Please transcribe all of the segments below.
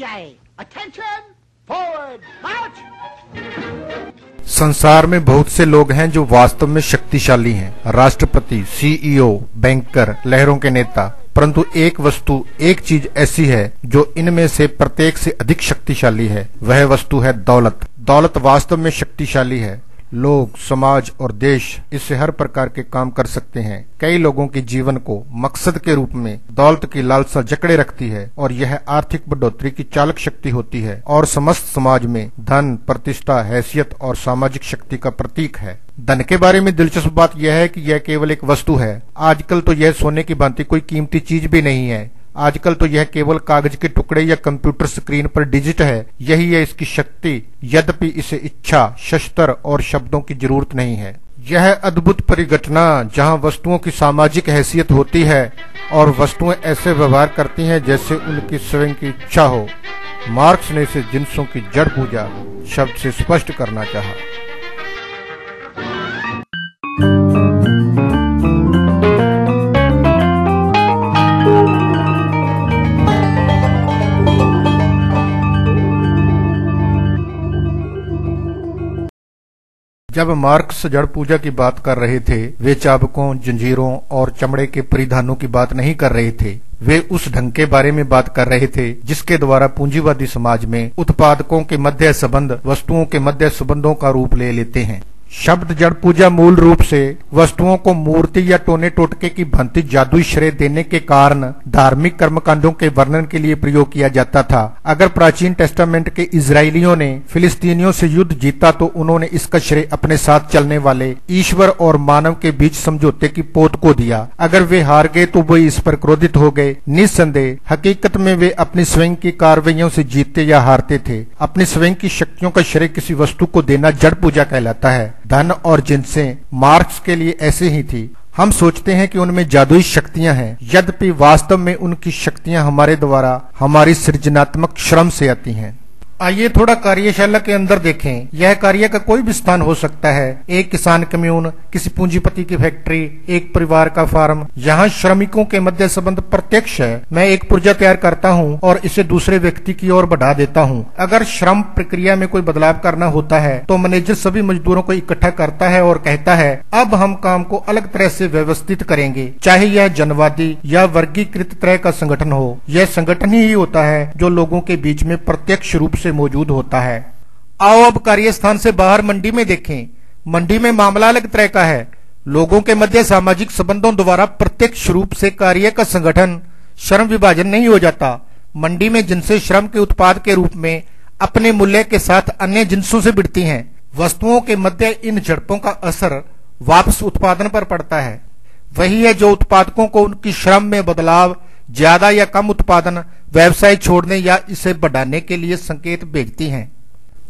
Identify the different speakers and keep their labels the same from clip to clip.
Speaker 1: जाए। Attention, forward, मार्च।
Speaker 2: संसार में बहुत से लोग हैं जो वास्तव में शक्तिशाली हैं, राष्ट्रपति, सीईओ, बैंकर, लहरों के नेता। परंतु एक वस्तु, एक चीज ऐसी है जो इनमें से प्रत्येक से अधिक शक्तिशाली है। वह वस्तु है दौलत। दौलत वास्तव में शक्तिशाली है। लोग, समाज और देश इससे हर प्रकार के काम कर सकते हैं। कई लोगों के जीवन को मकसद के रूप में दौलत की लालसा जकड़े रखती है और यह आर्थिक बढ़ोतरी की चालक शक्ति होती है और समस्त समाज में धन, प्रतिष्ठा, हैसियत और सामाजिक शक्ति का प्रतीक है। धन के बारे में दिलचस्प बात यह है कि यह केवल एक वस्तु है। आजकल तो यह सोने की भांति कोई कीमती चीज भी नहीं है। आजकल तो यह केवल कागज के टुकड़े या कंप्यूटर स्क्रीन पर डिजिट है। यही है इसकी शक्ति। यद्यपि इसे इच्छा, शस्त्र और शब्दों की जरूरत नहीं है। यह अद्भुत परिघटना जहां वस्तुओं की सामाजिक हैसियत होती है और वस्तुएं ऐसे व्यवहार करती हैं जैसे उनकी स्वयं की इच्छा हो। मार्क्स ने इसे जिन्सों की जड़ पूजा शब्द से स्पष्ट करना चाहा। जब मार्क्स जड़ पूजा की बात कर रहे थे, वे चाबुकों, जंजीरों और चमड़े के परिधानों की बात नहीं कर रहे थे। वे उस ढंग के बारे में बात कर रहे थे जिसके द्वारा पूंजीवादी समाज में उत्पादकों के मध्य संबंध वस्तुओं के मध्य संबंधों का रूप ले लेते हैं। शब्द जड़ पूजा मूल रूप से वस्तुओं को मूर्ति या टोने टोटके की भांति जादुई श्रेय देने के कारण धार्मिक कर्मकांडों के वर्णन के लिए प्रयोग किया जाता था। अगर प्राचीन टेस्टामेंट के इजरायलियों ने फिलिस्तीनियों से युद्ध जीता तो उन्होंने इसका श्रेय अपने साथ चलने वाले ईश्वर और मानव के बीच समझौते की पोत को दिया। अगर वे हार गए तो वे इस पर क्रोधित हो गए। निस्संदेह हकीकत में वे अपनी स्वयं की कार्रवाइयों से जीतते या हारते थे। अपनी स्वयं की शक्तियों का श्रेय किसी वस्तु को देना जड़ पूजा कहलाता है। धन और जिन्सें मार्क्स के लिए ऐसे ही थी। हम सोचते हैं कि उनमें जादुई शक्तियां हैं, यद्यपि वास्तव में उनकी शक्तियां हमारे द्वारा हमारी सृजनात्मक श्रम से आती हैं। आइए थोड़ा कार्यशाला के अंदर देखें। यह कार्य का कोई भी स्थान हो सकता है। एक किसान कम्यून, किसी पूंजीपति की फैक्ट्री, एक परिवार का फार्म। यहाँ श्रमिकों के मध्य संबंध प्रत्यक्ष है। मैं एक पुर्जा तैयार करता हूँ और इसे दूसरे व्यक्ति की ओर बढ़ा देता हूँ। अगर श्रम प्रक्रिया में कोई बदलाव करना होता है तो मैनेजर सभी मजदूरों को इकट्ठा करता है और कहता है, अब हम काम को अलग तरह से व्यवस्थित करेंगे। चाहे यह जनवादी या वर्गीकृत तरह का संगठन हो, यह संगठन ही होता है जो लोगों के बीच में प्रत्यक्ष रूप से मौजूद होता है। आओ अब कार्यस्थान से बाहर मंडी में देखें। मंडी में मामला अलग तरह का है। लोगों के मध्य सामाजिक संबंधों द्वारा प्रत्यक्ष रूप से कार्य का संगठन, श्रम विभाजन नहीं हो जाता। मंडी में जिनसे श्रम के उत्पाद के रूप में अपने मूल्य के साथ अन्य जिन्सों से भिड़ती हैं। वस्तुओं के मध्य इन झड़पों का असर वापस उत्पादन पर पड़ता है। वही है जो उत्पादकों को उनकी श्रम में बदलाव, ज्यादा या कम उत्पादन, व्यवसाय छोड़ने या इसे बढ़ाने के लिए संकेत भेजती हैं।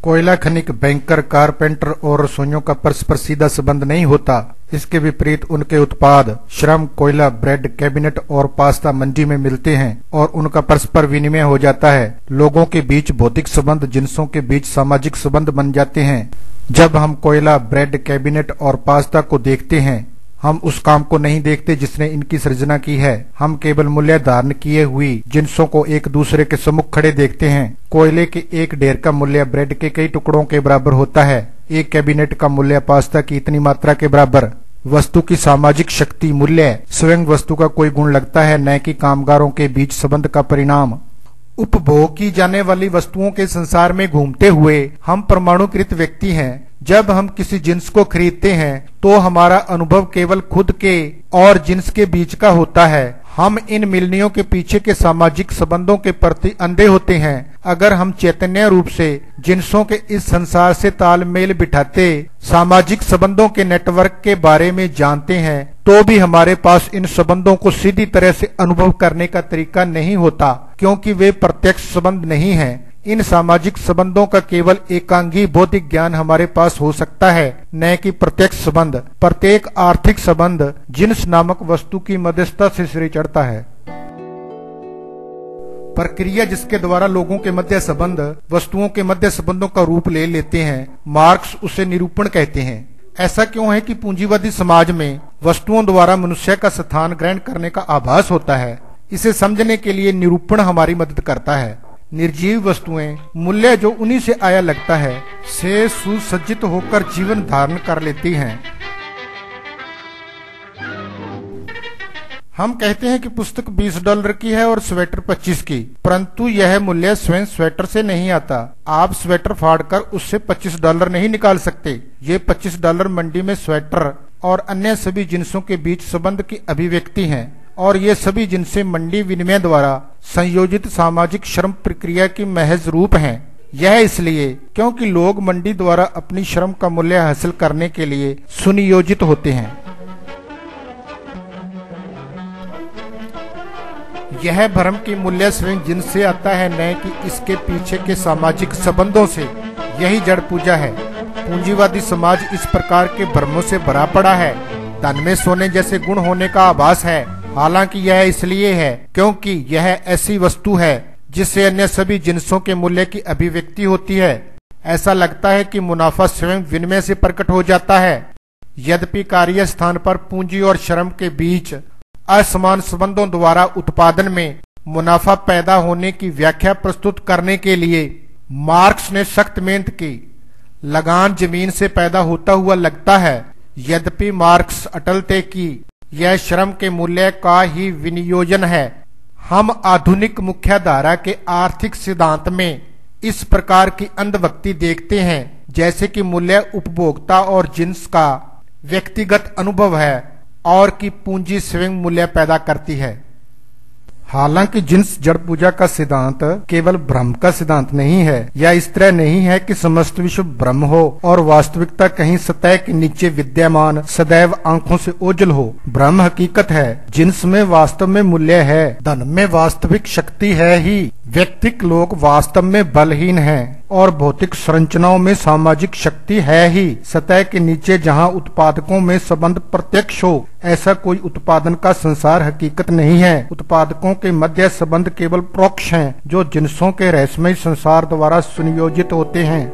Speaker 2: कोयला खनिक, बैंकर, कारपेंटर और रसोइयों का परस्पर सीधा संबंध नहीं होता। इसके विपरीत उनके उत्पाद, श्रम, कोयला, ब्रेड, कैबिनेट और पास्ता मंडी में मिलते हैं और उनका परस्पर विनिमय हो जाता है। लोगों के बीच भौतिक संबंध जिन्सों के बीच सामाजिक संबंध बन जाते हैं। जब हम कोयला, ब्रेड, कैबिनेट और पास्ता को देखते हैं, हम उस काम को नहीं देखते जिसने इनकी सृजना की है। हम केवल मूल्य धारण किए हुई जिन्सों को एक दूसरे के सम्मुख खड़े देखते हैं। कोयले के एक ढेर का मूल्य ब्रेड के कई टुकड़ों के बराबर होता है। एक कैबिनेट का मूल्य पास्ता की इतनी मात्रा के बराबर। वस्तु की सामाजिक शक्ति, मूल्य स्वयं वस्तु का कोई गुण लगता है, न कि कामगारों के बीच संबंध का परिणाम। उपभोग की जाने वाली वस्तुओं के संसार में घूमते हुए हम परमाणुकृत व्यक्ति हैं। जब हम किसी जिन्स को खरीदते हैं तो हमारा अनुभव केवल खुद के और जिन्स के बीच का होता है। हम इन मिलनियों के पीछे के सामाजिक संबंधों के प्रति अंधे होते हैं। अगर हम चैतन्य रूप से जिन्सों के इस संसार से तालमेल बिठाते सामाजिक संबंधों के नेटवर्क के बारे में जानते हैं तो भी हमारे पास इन संबंधों को सीधी तरह से अनुभव करने का तरीका नहीं होता, क्योंकि वे प्रत्यक्ष संबंध नहीं हैं। इन सामाजिक संबंधों का केवल एकांगी बौद्धिक ज्ञान हमारे पास हो सकता है, न कि प्रत्यक्ष संबंध। प्रत्येक आर्थिक संबंध जिन्स नामक वस्तु की मध्यस्थता से सिरे चढ़ता है। प्रक्रिया जिसके द्वारा लोगों के मध्य संबंध वस्तुओं के मध्य संबंधों का रूप ले लेते हैं, मार्क्स उसे निरूपण कहते हैं। ऐसा क्यों है कि पूंजीवादी समाज में वस्तुओं द्वारा मनुष्य का स्थान ग्रहण करने का आभास होता है? इसे समझने के लिए निरूपण हमारी मदद करता है। निर्जीव वस्तुएं मूल्य जो उन्हीं से आया लगता है से सुसज्जित होकर जीवन धारण कर लेती हैं। हम कहते हैं कि पुस्तक $20 की है और स्वेटर 25 की, परंतु यह मूल्य स्वयं स्वेटर से नहीं आता। आप स्वेटर फाड़कर उससे $25 नहीं निकाल सकते। ये $25 मंडी में स्वेटर और अन्य सभी जिन्सों के बीच संबंध की अभिव्यक्ति हैं, और ये सभी जिनसे मंडी विनिमय द्वारा संयोजित सामाजिक श्रम प्रक्रिया की महज रूप हैं। यह इसलिए क्योंकि लोग मंडी द्वारा अपनी श्रम का मूल्य हासिल करने के लिए सुनियोजित होते हैं। यह भ्रम की मूल्य स्वयं जिन्स से आता है, न कि इसके पीछे के सामाजिक संबंधों से। यही जड़ पूजा है। पूंजीवादी समाज इस प्रकार के भ्रमों से भरा पड़ा है। धन में सोने जैसे गुण होने का आभास है, हालांकि यह इसलिए है क्योंकि यह ऐसी वस्तु है जिससे अन्य सभी जिन्सों के मूल्य की अभिव्यक्ति होती है। ऐसा लगता है कि मुनाफा स्वयं विनिमय से प्रकट हो जाता है। यद्यपि कार्य स्थान पर पूंजी और श्रम के बीच असमान संबंधों द्वारा उत्पादन में मुनाफा पैदा होने की व्याख्या प्रस्तुत करने के लिए मार्क्स ने सख्त मेहनत की। लगान जमीन से पैदा होता हुआ लगता है। यद्यपि मार्क्स अटल थे कि यह श्रम के मूल्य का ही विनियोजन है। हम आधुनिक मुख्यधारा के आर्थिक सिद्धांत में इस प्रकार की अंधभक्ति देखते हैं, जैसे कि मूल्य उपभोक्ता और जिन्स का व्यक्तिगत अनुभव है और कि पूंजी स्वयं मूल्य पैदा करती है। हालांकि जिन्स जड़ पूजा का सिद्धांत केवल भ्रम का सिद्धांत नहीं है। यह इस तरह नहीं है कि समस्त विश्व भ्रम हो और वास्तविकता कहीं सतह के नीचे विद्यमान सदैव आंखों से ओझल हो। भ्रम हकीकत है। जिन्स में वास्तव में मूल्य है। धन में वास्तविक शक्ति है ही। व्यक्तिक लोग वास्तव में बलहीन हैं और भौतिक संरचनाओं में सामाजिक शक्ति है ही। सतह के नीचे जहां उत्पादकों में संबंध प्रत्यक्ष हो, ऐसा कोई उत्पादन का संसार हकीकत नहीं है। उत्पादकों के मध्य संबंध केवल परोक्ष हैं, जो जिन्सों के रहस्यमय संसार द्वारा सुनियोजित होते हैं।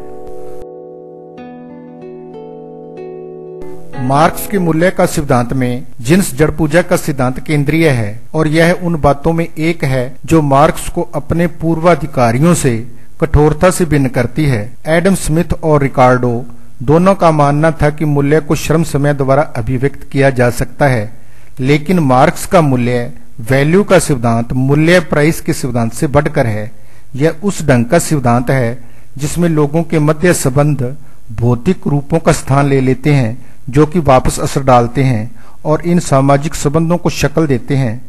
Speaker 2: मार्क्स के मूल्य का सिद्धांत में जिन्स जड़ पूजा का सिद्धांत केंद्रीय है, और यह उन बातों में एक है जो मार्क्स को अपने पूर्वाधिकारियों से कठोरता से भिन्न करती है। एडम स्मिथ और रिकार्डो दोनों का मानना था कि मूल्य को श्रम समय द्वारा अभिव्यक्त किया जा सकता है, लेकिन मार्क्स का मूल्य वैल्यू का सिद्धांत मूल्य प्राइस के सिद्धांत से बढ़कर है। यह उस ढंग का सिद्धांत है जिसमें लोगों के मध्य संबंध भौतिक रूपों का स्थान ले लेते हैं, जो कि वापस असर डालते हैं और इन सामाजिक संबंधों को शक्ल देते हैं।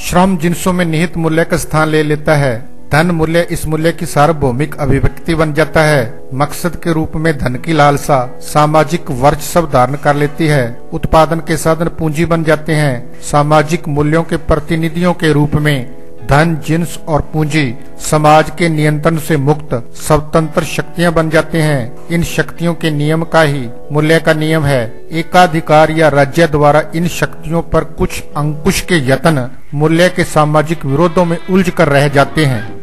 Speaker 2: श्रम जिन्सों में निहित मूल्य का स्थान ले लेता है। धन मूल्य इस मूल्य की सार्वभौमिक अभिव्यक्ति बन जाता है। मकसद के रूप में धन की लालसा सामाजिक वर्च सब धारण कर लेती है। उत्पादन के साधन पूंजी बन जाते हैं। सामाजिक मूल्यों के प्रतिनिधियों के रूप में धन, जिन्स और पूंजी समाज के नियंत्रण से मुक्त स्वतंत्र शक्तियां बन जाते हैं। इन शक्तियों के नियम का ही मूल्य का नियम है। एकाधिकार या राज्य द्वारा इन शक्तियों पर कुछ अंकुश के यत्न मूल्य के सामाजिक विरोधों में उलझ कर रह जाते हैं।